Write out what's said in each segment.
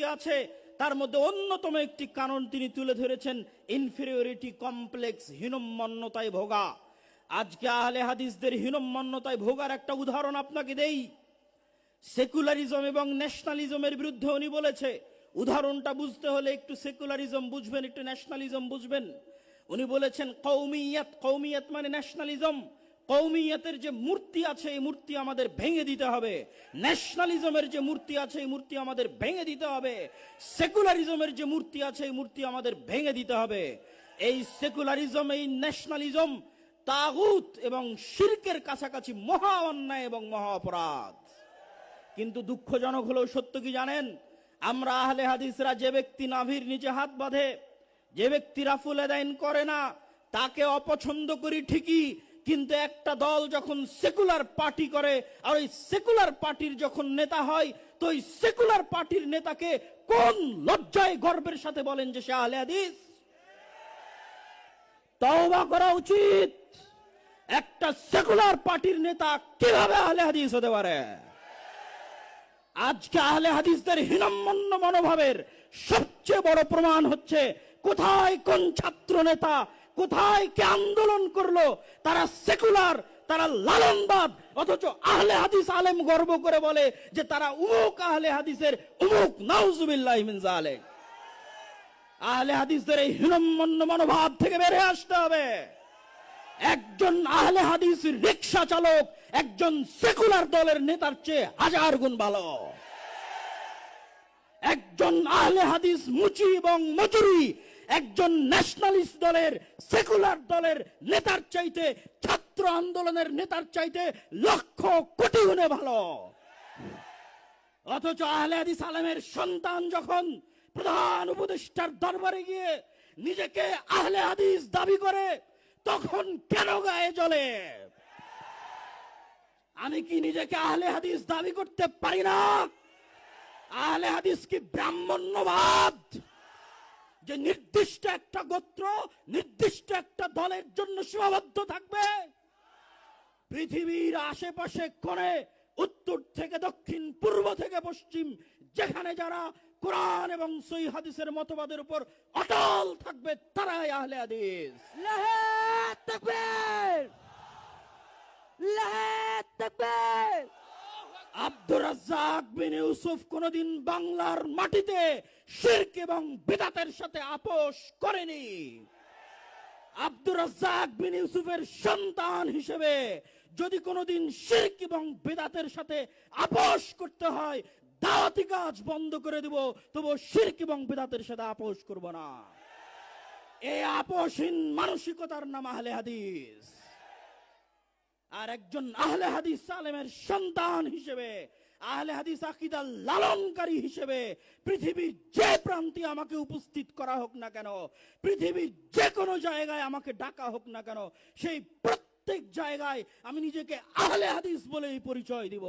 লুকিয়ে আছে। তার মধ্যে অন্যতম একটি কারণ তিনি তুলে ধরেছেন ইনফেরিয়রিটি কমপ্লেক্স, হীনম্মন্যতায় ভোগা। আজকে আহলে হাদিসদের হীনম্মন্যতায় ভোগার একটা উদাহরণ আপনাকে দেই। সেকুলারিজম এবং ন্যাশনালিজমের বিরুদ্ধে উনি বলেছে। উদাহরণটা বুঝতে হলে একটু সেকুলারিজম বুঝবেন, একটু ন্যাশনালিজম বুঝবেন। উনি বলেছেন কওমিয়াত, কওমিয়াত মানে ন্যাশনালিজম। কওমিয়াতের যে মূর্তি আছে এই মূর্তি আমাদের ভেঙে দিতে হবে। ন্যাশনালিজমের যে মূর্তি আছে এই মূর্তি আমাদের ভেঙে দিতে হবে। সেকুলারিজমের যে মূর্তি আছে এই মূর্তি আমাদের ভেঙে দিতে হবে। এই সেকুলারিজম, এই ন্যাশনালিজম তাগুত এবং শিরকের কাছাকাছি মহা অন্যায় এবং মহা অপরাধ। কিন্তু দুঃখজনক হলেও সত্য কি জানেন, আমরা আহলে হাদিসরা যে ব্যক্তি নাভির নিচে হাত বাঁধে, যে ব্যক্তি রাফুল আদাইন করে না, তাকে অপছন্দ করি ঠিকই, কিন্তু একটা দল যখন সেকুলার পার্টি করে আর ওই সেকুলার পার্টির যখন নেতা হয়, তো ওই সেকুলার পার্টির নেতাকে কোন লজ্জায় গর্বের সাথে বলেন যে সে আহলে হাদিস? তওবা করা উচিত। একটা সেকুলার পার্টির নেতা কিভাবে আহলে হাদিস হতে পারে? আজকে আহলে হাদিসদের হীনম্মন্য মনোভাবের সবচেয়ে বড় প্রমাণ হচ্ছে কোথায় কোন ছাত্র নেতা, কোথায় কে আন্দোলন করলো, তারা সেকুলার, তারা লালনবাদ, অথচ আহলে হাদিস আলেম গর্ব করে বলে যে তারা উমুক আহলে হাদিসের উমুক। নাউজুবিল্লাহ মিন যালিক। আহলে হাদিসদের এই হীনম্মন্য মনোভাব থেকে বেরিয়ে আসতে হবে। একজন আহলে হাদিস রিকশা চালক একজন সেকুলার দলের নেতার চেয়ে হাজার গুণ ভালো। একজন আহলে হাদিস মুচি এবং মজুরি একজন ন্যাশনালিস্ট দলের, সেকুলার দলের নেতার চাইতে, ছাত্র আন্দোলনের নেতার চাইতে লক্ষ কোটি গুণে ভালো। অথচ আহলে হাদিস আলেমের সন্তান যখন প্রধান উপদেষ্টার দরবারে গিয়ে নিজেকে আহলে হাদিস দাবি করে, তখন কেন গায়ে জ্বলে? আমি কি নিজেকে আহলে হাদিস দাবি করতে পারি না? আহলে হাদিস কি ব্রাহ্মণ্যবাদ, যে নির্দিষ্ট একটা গোত্র, নির্দিষ্ট একটা দলের জন্য সীমাবদ্ধ থাকবে? পৃথিবীর আশেপাশে কোণে, উত্তর থেকে দক্ষিণ, পূর্ব থেকে পশ্চিম, যেখানে যারা কোরআন এবং সহিহ হাদিসের মতবাদের উপর অটল থাকবে তারাই আহলে হাদিস। আল্লাহু তাকবীর, আল্লাহু তাকবীর। আব্দুর রাজ্জাক বিন ইউসুফ কোনদিন বাংলার মাটিতে শিরক এবং বিদআতের সাথে আপোষ করেনি। আব্দুর রাজ্জাক বিন ইউসুফের সন্তান হিসেবে যদি কোনদিন শিরক এবং বিদআতের সাথে আপোষ করতে হয়, দাওয়াতি কাজ বন্ধ করে দেব, তবু শিরক এবং বিদআতের সাথে আপোষ করব না। এই আপোষহীন মানসিকতার নাম আহলে হাদিস। আর একজন আহলে হাদিস আলেমের সন্তান হিসেবে, আহলে হাদিস আকীদা লালনকারী হিসেবে পৃথিবীর যে প্রান্তে আমাকে উপস্থিত করা হোক না কেন, পৃথিবীর যে কোনো জায়গায় আমাকে ডাকা হোক না কেন, সেই প্রত্যেক জায়গায় আমি নিজেকে আহলে হাদিস বলেই পরিচয় দিব।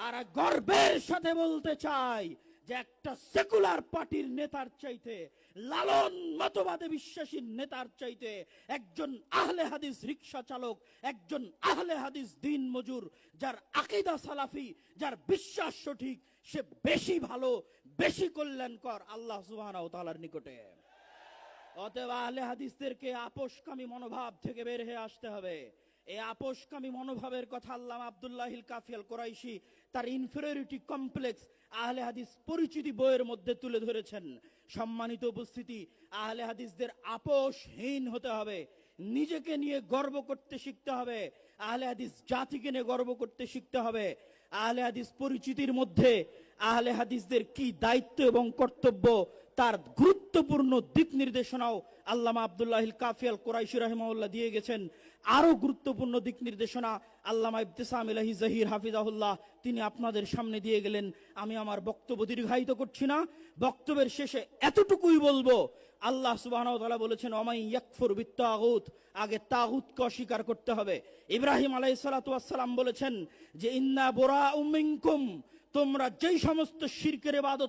আর গর্বের সাথে বলতে চাই যে একটা সেকুলার পার্টির নেতার চাইতে, লালন মতবাদে বিশ্বাসী নেতার চাইতে একজন আহলে হাদিস রিকশা চালক, একজন আহলে হাদিস দিন মজুর, যার আকীদা সালাফি, যার বিশ্বাস সঠিক, সে বেশি ভালো, বেশি কল্যাণকর আল্লাহ সুবহানাহু ওয়া তাআলার নিকটে। অতএব আহলে হাদিসদেরকে আপোষকামী মনোভাব থেকে বের হয়ে আসতে হবে। এই আপোষকামী মনোভাবের কথা আল্লামা আব্দুল্লাহিল কাফি আল কুরাইশি তার ইনফেরিয়রিটি কমপ্লেক্স আহলে হাদিস পরিচিতি বইয়ের মধ্যে তুলে ধরেছেন। সম্মানিত উপস্থিতি, আহলে হাদিসদের আপোষহীন হতে হবে, নিজেকে নিয়ে গর্ব করতে শিখতে হবে, আহলে হাদিস জাতিকে নিয়ে গর্ব করতে শিখতে হবে। আহলে হাদিস পরিচিতির মধ্যে আহলে হাদিসদের কি দায়িত্ব এবং কর্তব্য তার গুরুত্বপূর্ণ দিক নির্দেশনাও আল্লামা আব্দুল্লাহিল কাফি আল কুরাইশি রাহিমাহুল্লাহ দিয়ে গেছেন। আরো গুরুত্বপূর্ণ দিক নির্দেশনা আল্লামা ইবতিসাম ইলাহি জহির হাফিজাহুল্লাহ তিনি আপনাদের সামনে দিয়ে গেলেন। আমি আমার বক্তব্য দীর্ঘায়িত করছি না, বক্তব্যের শেষে এতটুকুই বলবো, আল্লাহ সুবহানাহু ওয়া তাআলা বলেছেন ওমাই ইয়াকফুর বিত্তাগুত, আগে তাগুতকে অস্বীকার করতে হবে। ইব্রাহিম আলাইহিস সালাতু ওয়াস সালাম বলেছেন যে ইন্না বুরাউম মিনকুম, তোমরা যেই সমস্ত শিরকের ইবাদত